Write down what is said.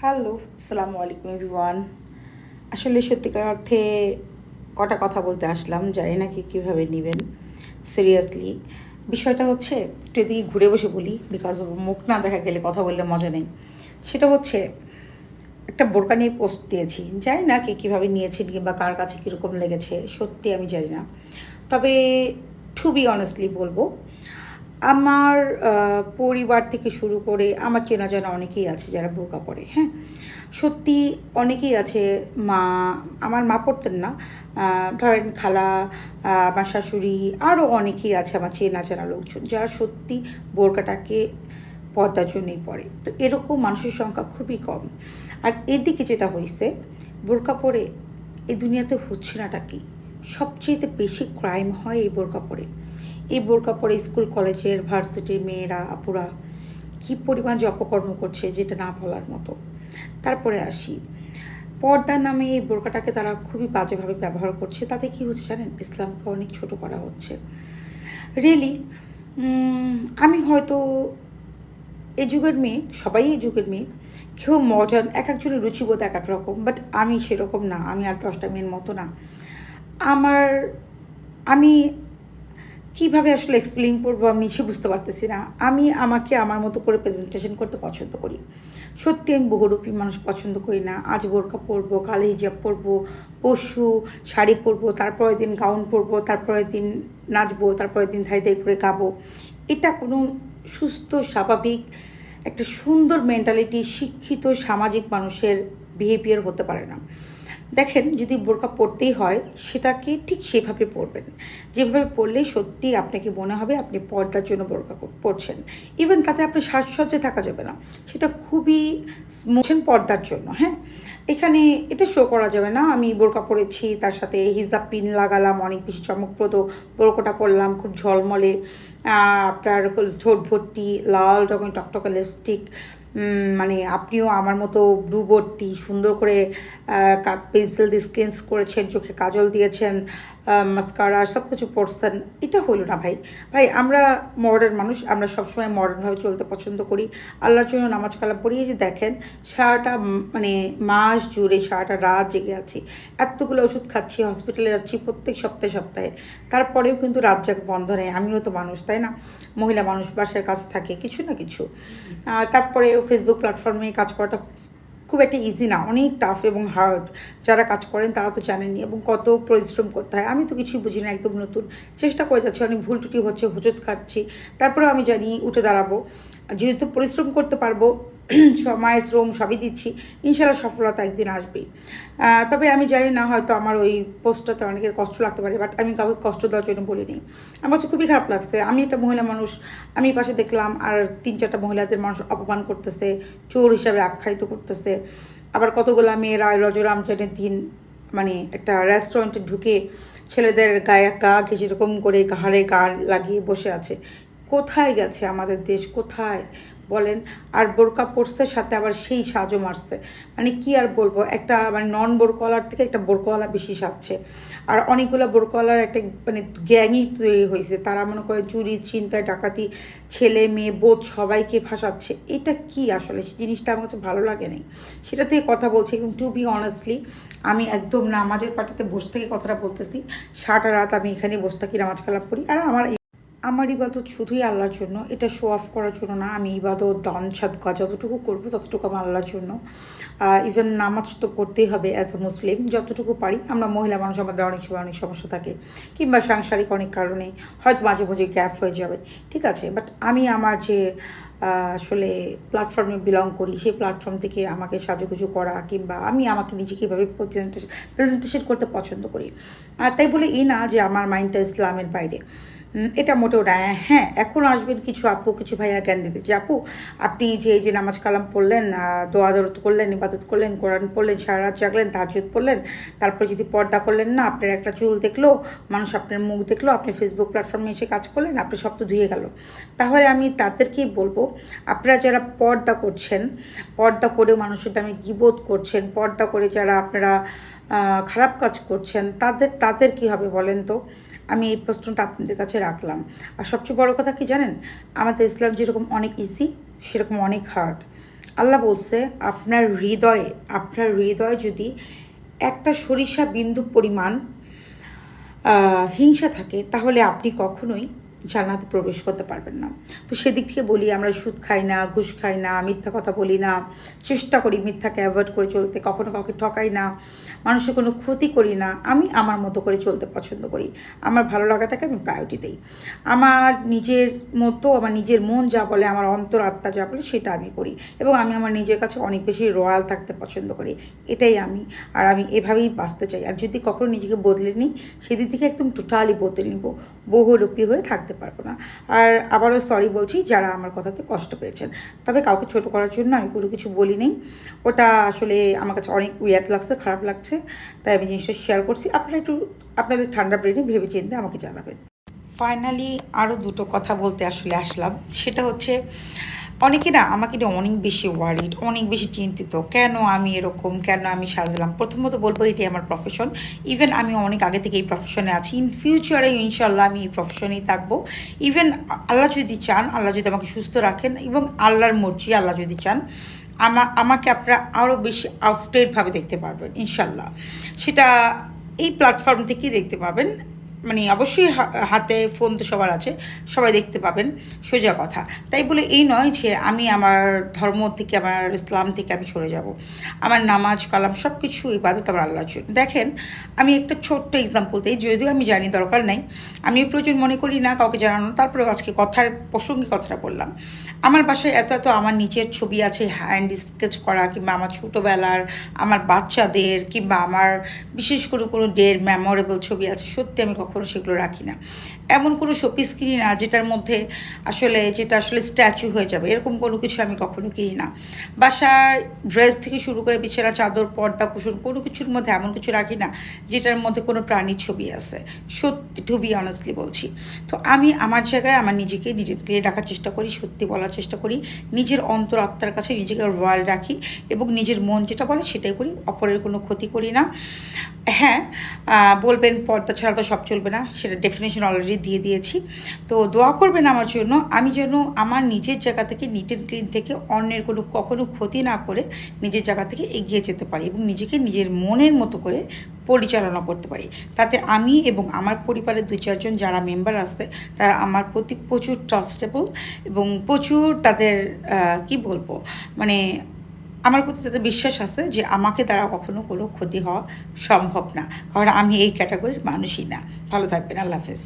Hello, আসসালামু আলাইকুম everyone. আসলে সত্যিকার অর্থে কটা কথা বলতে আসলাম, জানি না কি কীভাবে নেবেন সিরিয়াসলি। বিষয়টা হচ্ছে একটু এদিকে ঘুরে বসে বলি, বিকজ মুখ না দেখা গেলে কথা বললে মজা নেই। সেটা হচ্ছে একটা বোরকা নিয়ে পোস্ট দিয়েছি, জানি না কে কীভাবে নিয়েছেন কিংবা কার কাছে কীরকম লেগেছে, সত্যি আমি জানি না। তবে টু বি অনেস্টলি বলবো, আমার পরিবার থেকে শুরু করে আমার চেনা জানা অনেকেই আছে যারা বোরকা পরে, হ্যাঁ। সত্যি অনেকেই আছে। মা, আমার মা পড়তেন না, ধরেন খালা, আমার শাশুড়ি, আরও অনেকেই আছে আমার চেনা জানা লোকজন যারা সত্যি বোরকাটাকে পর্দার জন্যই পরে। তো এরকম মানুষের সংখ্যা খুবই কম। আর এদিকে যেটা হয়েছে, বোরকা পরে এই দুনিয়াতে হচ্ছে নাটা কি, সবচেয়েতে বেশি ক্রাইম হয় এই বোরকা পরে। এই বোরকা পরে স্কুল কলেজের ভার্সিটির মেয়েরা আপুরা কী পরিমাণ যে অপকর্ম করছে যেটা না বলার মতো। তারপরে আসি, পর্দার নামে এই বোরকাটাকে তারা খুবই বাজেভাবে ব্যবহার করছে। তাতে কি হচ্ছে জানেন, ইসলামকে অনেক ছোট করা হচ্ছে রিয়েলি। আমি হয়তো এই যুগের মেয়ে, সবাই এই যুগের মেয়ে, কেউ মডার্ন, এক একজনের রুচিবোধ এক এক রকম, বাট আমি সেরকম না। আমি আর 10টা মেয়ের মতো না। আমার আমি কীভাবে আসলে এক্সপ্লেইন করবো আমি নিজে বুঝতে পারতেছি না। আমি আমাকে আমার মতো করে প্রেজেন্টেশন করতে পছন্দ করি। সত্যি আমি বহুরূপী মানুষ পছন্দ করি না। আজ বোরকা পরবো, কাল হিজাব পরবো, পরশু শাড়ি পরবো, তারপরের দিন গাউন পরবো, তারপরের দিন নাচবো, তারপরের দিন ধাই ধাই করে গাবো। এটা কোনো সুস্থ স্বাভাবিক একটা সুন্দর মেন্টালিটি শিক্ষিত সামাজিক মানুষের বিহেভিয়ার হতে পারে না। দেখেন, যদি বোরকা পরতেই হয় সেটাকে ঠিক সেভাবে পরবেন, যেভাবে পরলে সত্যি আপনাকে মনে হবে আপনি পর্দার জন্য বোরকা পরছেন। ইভেন তাতে আপনি সাজসজ্জায় থাকা যাবে না, সেটা খুবই মোশন পর্দার জন্য, হ্যাঁ। এখানে এটা শো করা যাবে না আমি বোরকা পরেছি, তার সাথে হিজাব পিন লাগালাম, অনেক বেশি চমকপ্রদ বোরকাটা পরলাম, খুব ঝলমলে, আপনার ঠোঁট ভর্তি লাল রকমের টকটকা লিপস্টিক, মানে আপনিও আমার মতো ব্রু ভর্তি সুন্দর করে পেন্সিল দিয়ে স্কেচ করেছেন, চোখে কাজল দিয়েছেন, মাস্কারা সব কিছু পরছেন। এটা হলো না ভাই। ভাই আমরা মডার্ন মানুষ, আমরা সবসময় মডার্নভাবে চলতে পছন্দ করি, আল্লাহর জন্য নামাজ কালাম পড়ি। যে দেখেন সারাটা মানে মাস জুড়ে সারাটা রাত জেগে আছি, এতগুলো ওষুধ খাচ্ছি, হসপিটালে যাচ্ছি প্রত্যেক সপ্তাহে সপ্তাহে, তারপরেও কিন্তু রাত জাগ বন্ধ নেই। আমিও তো মানুষ, তাই না? মহিলা মানুষ, বাসার কাজ থাকে কিছু না কিছু। তারপরে ফেসবুক প্ল্যাটফর্মে কাজ করাটা খুব একটা ইজি না, অনেক টাফ এবং হার্ড। যারা কাজ করেন তারা তো জানেনই, এবং কত পরিশ্রম করতে হয়। আমি তো কিছুই বুঝি না, একদম নতুন, চেষ্টা করে যাচ্ছি, অনেক ভুল ত্রুটি হচ্ছে, হোঁচট খাচ্ছি, তারপরেও আমি জানি উঠে দাঁড়াবো। যেহেতু পরিশ্রম করতে পারবো, সময় শ্রম সবই দিচ্ছি, ইনশাল্লাহ সফলতা একদিন আসবেই। তবে আমি জানি না, হয়তো আমার ওই পোস্টটাতে অনেকের কষ্ট লাগতে পারে, বাট আমি কাউকে কষ্ট দেওয়ার জন্য বলিনি। আমার কাছে খুবই খারাপ লাগছে। আমি একটা মহিলা মানুষ, আমি পাশে দেখলাম আর 3-4টা মহিলাদের মানুষ অপমান করতেছে, চোর হিসাবে আখ্যায়িত করতেছে। আবার কতগুলো মেয়েরা রমজানের দিন মানে একটা রেস্টুরেন্টে ঢুকে ছেলেদের গায়ে গা ঘেঁষে এরকম করে ঘাড়ে গা লাগিয়ে বসে আছে। কোথায় গেছে আমাদের দেশ, কোথায় বলেন? আর বোরকা পরছে, সাথে আবার সেই সাজও মারছে। মানে কি আর বলবো, একটা মানে নন বোরকাওয়ালার থেকে একটা বোরকাওয়ালা বেশি সাজছে। আর অনেকগুলো বোরকাওয়ালার একটা মানে গ্যাংই তৈরি হয়েছে, তারা মনে করে চুরি ছিনতাই ডাকাতি, ছেলে মেয়ে বোধ সবাইকে ফাঁসাচ্ছে। এটা কি আসলে জিনিসটা আমার কাছে ভালো লাগে নাই, সেটা থেকে কথা বলছি। এবং টু বি অনেস্টলি, আমি একদম নামাজের পার্টিতে বসে থেকে কথাটা বলতেছি। সারাটা রাত আমি এখানে বসে থাকি, নামাজ কালাম করি। আর আমার ইবাদত শুধুই আল্লাহর জন্য, এটা শো অফ করার জন্য না। আমি ইবাদত দান সাদকা যতটুকু করবো ততটুকু আমার আল্লাহর জন্য। ইভেন নামাজ তো পড়তেই হবে অ্যাজ এ মুসলিম, যতটুকু পারি। আমরা মহিলা মানুষ, আমাদের অনেক সময় অনেক সমস্যা থাকে, কিংবা সাংসারিক অনেক কারণে হয়তো মাঝে মাঝে গ্যাপ হয়ে যাবে, ঠিক আছে। বাট আমি আমার যে আসলে প্ল্যাটফর্মে বিলং করি, সেই প্ল্যাটফর্ম থেকে আমাকে সাজুগুজু করা, কিংবা আমি আমাকে নিজেকে কীভাবে প্রেজেন্টেশন করতে পছন্দ করি। আর তাই বলে এই না যে আমার মাইন্ডটা ইসলামের বাইরে, এটা মোটেও না। হ্যাঁ, এখন আসবেন কিছু আপু, কিছু ভাইয়া জ্ঞান দিতে, যে আপু আপনি যে এই যে নামাজ কালাম পড়লেন, দোয়া দরদ করলেন, ইবাদত করলেন, কোরআন পড়লেন, সারা রাত জাগলেন, তাহাজ্জুদ পড়লেন, তারপর যদি পর্দা করলেন না, আপনার একটা চুল দেখলো মানুষ, আপনার মুখ দেখলো, আপনি ফেসবুক প্ল্যাটফর্মে এসে কাজ করলেন, আপনি সব তো ধুয়ে গেল। তাহলে আমি তাদেরকেই বলবো, আপনারা যারা পর্দা করছেন, পর্দা করেও মানুষের নামে গীবত করছেন, পর্দা করে যারা আপনারা খারাপ কাজ করছেন, তাদের কী হবে বলেন তো? আমি এই প্রশ্নটা আপনাদের কাছে রাখলাম। আর সবচেয়ে বড় কথা কি জানেন, আমাদের ইসলাম যেরকম অনেক ইজি, সেরকম অনেক হার্ড। আল্লাহ বলছে আপনার হৃদয়ে যদি একটা সরিষা বিন্দু পরিমাণ হিংসা থাকে তাহলে আপনি কখনোই জান্নাতে প্রবেশ করতে পারবেন না। তো সেদিক থেকে বলি, আমরা সুদ খাই না, ঘুষ খাই না, মিথ্যা কথা বলি না, চেষ্টা করি মিথ্যাকে অ্যাভয়েড করে চলতে, কখনো কাউকে ঠকাই না, মানুষের কোনো ক্ষতি করি না। আমি আমার মতো করে চলতে পছন্দ করি, আমার ভালো লাগাটাকে আমি প্রায়োরিটি দিই। আমার নিজের মতো, আমার নিজের মন যা বলে, আমার অন্তর আত্মা যা বলে সেটা আমি করি, এবং আমি আমার নিজের কাছে অনেক বেশি রয়্যাল থাকতে পছন্দ করি। এটাই আমি, আর আমি এভাবেই বাঁচতে চাই। আর যদি কখনো নিজেকে বদলে নিই, সেদিক থেকে একদম টোটালি বদলে নিব, বহুরূপী হয়ে থাকতে পারবো না। আর আবারও সরি বলছি যারা আমার কথাতে কষ্ট পেয়েছেন। তবে কাউকে ছোট করার জন্য আমি কোনো কিছু বলি নেই, ওটা আসলে আমার কাছে অনেক উইয়ার্ড লাগছে, খারাপ লাগছে, তাই আমি জিনিসটা শেয়ার করছি। আপনারা একটু আপনাদের ঠান্ডা ব্রেনে ভেবে চিন্তে আমাকে জানাবেন। ফাইনালি আরও দুটো কথা বলতে আসলে আসলাম, সেটা হচ্ছে অনেকে না আমাকে নিয়ে অনেক বেশি ওয়ারিড, অনেক বেশি চিন্তিত, কেন আমি এরকম, কেন আমি সাজলাম। প্রথমত বলবো এটাই আমার প্রফেশন, ইভেন আমি অনেক আগে থেকে এই প্রফেশনে আছি, ইন ফিউচারে ইনশাল্লাহ আমি এই প্রফেশনেই থাকবো। ইভেন আল্লাহ যদি চান, আল্লাহ যদি আমাকে সুস্থ রাখেন, এবং আল্লাহর মর্জি, আল্লাহ যদি চান আমাকে আপনারা আরও বেশি আপডেটভাবে দেখতে পারবেন ইনশাল্লাহ। সেটা এই প্ল্যাটফর্ম থেকেই দেখতে পাবেন, মানে অবশ্যই হাতে ফোন তো সবার আছে, সবাই দেখতে পাবেন, সোজা কথা। তাই বলে এই নয় যে আমি আমার ধর্ম থেকে, আমার ইসলাম থেকে আমি সরে যাব। আমার নামাজ কালাম সব কিছু ইবাদত আমার আল্লাহর জন্য। দেখেন, আমি একটা ছোট্ট এক্সাম্পল দিই, যদিও আমি জানি দরকার নাই, আমি প্রয়োজন মনে করি না কাউকে জানানো, তারপরেও আজকে কথার প্রসঙ্গে কথাটা বললাম। আমার বাসায় এত এত আমার নিচের ছবি আছে, হ্যান্ড স্কেচ করা, কিংবা আমার ছোটোবেলার, আমার বাচ্চাদের, কিংবা আমার বিশেষ কোনো কোনো ডের মেমোরেবল ছবি আছে। সত্যি আমি কখনো সেগুলো রাখি না। এমন কোনো শোপিস কিনি না যেটা আসলে স্ট্যাচু হয়ে যাবে, এরকম কোনো কিছু আমি কখনো কিনি না। বাসার ড্রেস থেকে শুরু করে বিছানা চাদর, পর্দা, কুশন, কোনো কিছুর মধ্যে এমন কিছু রাখি না যেটার মধ্যে কোনো প্রাণীর ছবি আছে। সত্যি, টু বি অনেস্টলি বলছি। তো আমি আমার জায়গায় আমার নিজেকে ক্লিয়ার রাখার চেষ্টা করি, সত্যি বলার চেষ্টা করি, নিজের অন্তর আত্মার কাছে নিজেকে রয়্যাল রাখি, এবং নিজের মন যেটা বলে সেটাই করি, অপরের কোনো ক্ষতি করি না। হ্যাঁ, বলবেন পর্দা ছাড়া তো সব চলবে না, সেটা ডেফিনেশন অলরেডি দিয়ে দিয়েছি। তো দোয়া করবেন আমার জন্য, আমি যেন আমার নিজের জায়গা থেকে, নিট অ্যান্ড ক্লিন থেকে, অন্যের কখনো ক্ষতি না করে নিজের জায়গা থেকে এগিয়ে যেতে পারি, এবং নিজেকে নিজের মনের মতো করে পরিচালনা করতে পারি। তাতে আমি এবং আমার পরিবারের 2-4 জন যারা মেম্বার আছে তারা আমার প্রতি প্রচুর ট্রাস্টেবল, এবং প্রচুর তাদের কি বলবো, মানে আমার প্রতি তাদের বিশ্বাস আছে যে আমাকে দ্বারা কখনো কোনো ক্ষতি হওয়া সম্ভব না, কারণ আমি এই ক্যাটাগরির মানুষই না। ভালো থাকবেন, আল্লাহ হাফেজ।